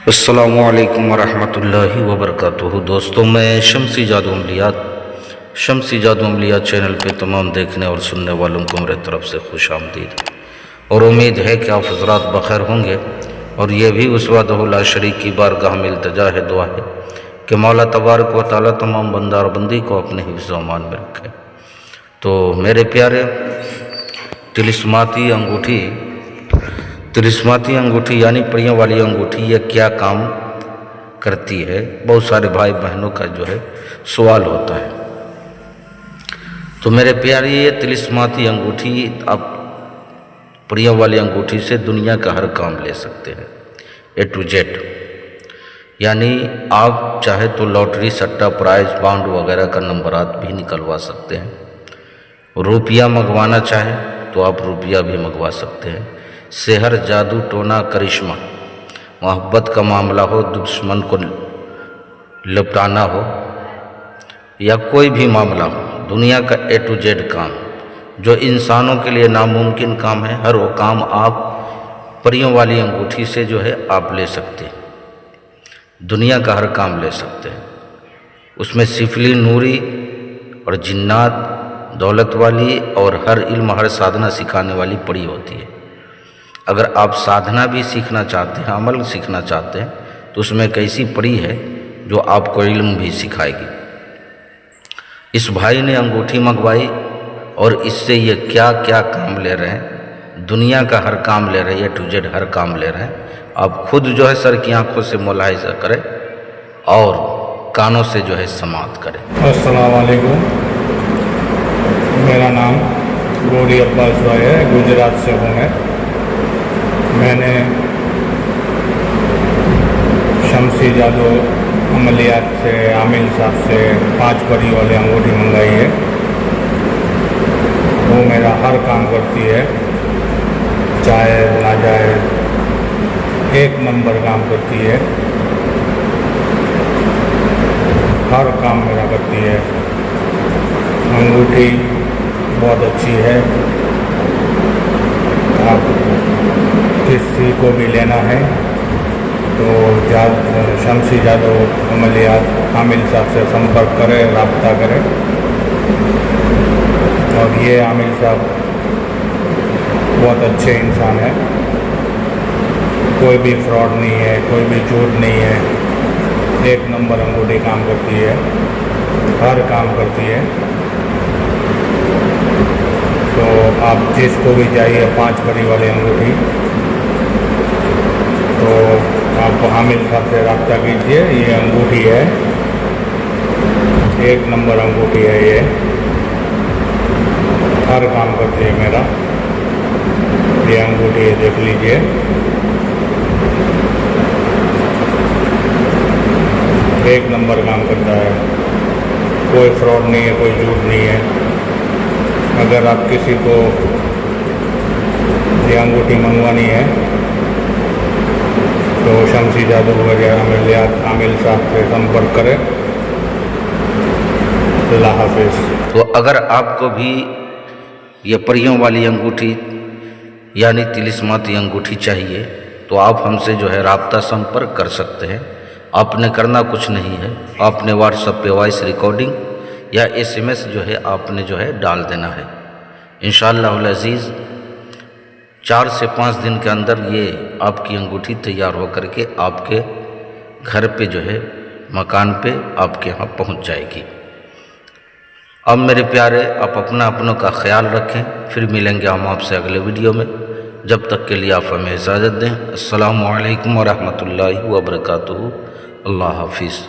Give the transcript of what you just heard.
अस्सलामु अलैकुम वरहमतुल्लाहि वबरकातुहू। दोस्तों, मैं शम्सी जादू अमलियात चैनल पे तमाम देखने और सुनने वालों को मेरे तरफ से खुश आमदीद और उम्मीद है कि आप हज़रात बखैर होंगे। और ये भी उस वहदहु ला शरीक की बारगाह में इल्तिजा है, दुआ है कि मौला तबारक व तआला तमाम बंदा और बंदी को अपने हिफ्ज़ व अमान में रखे। तो मेरे प्यारे, तिलिस्माती अंगूठी यानी परियों वाली अंगूठी, ये क्या काम करती है? बहुत सारे भाई बहनों का जो है सवाल होता है। तो मेरे प्यारे, ये तिलिस्माती अंगूठी, आप परियों वाली अंगूठी से दुनिया का हर काम ले सकते हैं, A to Z। यानी आप चाहे तो लॉटरी, सट्टा, प्राइज, बाउंड वगैरह का नंबरात भी निकलवा सकते हैं। रुपया मंगवाना चाहे तो आप रुपया भी मंगवा सकते हैं। सेहर, जादू, टोना, करिश्मा, मोहब्बत का मामला हो, दुश्मन को लिपटाना हो या कोई भी मामला हो, दुनिया का A to Z काम जो इंसानों के लिए नामुमकिन काम है, हर वो काम आप परियों वाली अंगूठी से जो है आप ले सकते हैं। दुनिया का हर काम ले सकते हैं। उसमें सिफली, नूरी और जिन्नात, दौलत वाली और हर इल्म, हर साधना सिखाने वाली पड़ी होती है। अगर आप साधना भी सीखना चाहते हैं, अमल सीखना चाहते हैं, तो उसमें एक ऐसी पड़ी है जो आपको इल्म भी सिखाएगी। इस भाई ने अंगूठी मंगवाई और इससे ये क्या क्या काम ले रहे हैं, दुनिया का हर काम ले रहे हैं, A to Z हर काम ले रहे हैं। आप खुद जो है सर की आंखों से मुलाहिजा करें और कानों से जो है समाअत करें। अस्सलाम वालेकुम, मेरा नाम गोरी अब्बास भाई है, गुजरात से हूँ मैं। मैंने शम्सी जादू अमलियात से आमिल साहब से 5 परी वाली अंगूठी मंगाई है। वो मेरा हर काम करती है, चाहे ना जाए, एक नंबर काम करती है, हर काम मेरा करती है। अंगूठी बहुत अच्छी है। आप किसी को भी लेना है तो शम्सी जादू अमलियात आमिल साहब से संपर्क करें, रब्ता करें। और ये आमिल साहब बहुत अच्छे इंसान हैं, कोई भी फ्रॉड नहीं है, कोई भी झूठ नहीं है। एक नंबर अंगूठी काम करती है, हर काम करती है। तो आप जिसको भी चाहिए 5 परी वाली अंगूठी, तो आप आमिल साहब से रब्ता कीजिए। ये अंगूठी है, एक नंबर अंगूठी है, ये हर काम करती है मेरा। ये अंगूठी है, देख लीजिए। एक नंबर काम करता है, कोई फ्रॉड नहीं है, कोई झूठ नहीं है। अगर आप किसी को ये अंगूठी मंगवानी है तो शम्सी जादू वगैरह अमलियात आमिल साहब से संपर्क करें। अल्लाह हाफिज़। तो अगर आपको भी ये परियों वाली अंगूठी यानी तिलिस्माती अंगूठी चाहिए तो आप हमसे जो है राब्ता संपर्क कर सकते हैं। आपने करना कुछ नहीं है, आपने व्हाट्सएप पे वॉइस रिकॉर्डिंग या SMS जो है आपने जो है डाल देना है। इंशाअल्लाह अज़ीज़ 4 से 5 दिन के अंदर ये आपकी अंगूठी तैयार होकर के आपके घर पे जो है, मकान पे आपके यहाँ पहुँच जाएगी। अब मेरे प्यारे, आप अपनों का ख्याल रखें। फिर मिलेंगे हम आपसे अगले वीडियो में। जब तक के लिए आप हमें इजाज़त दें। अस्सलामु अलैकुम वरहमतुल्लाहि वबरकातुहू। अल्लाह हाफिज़।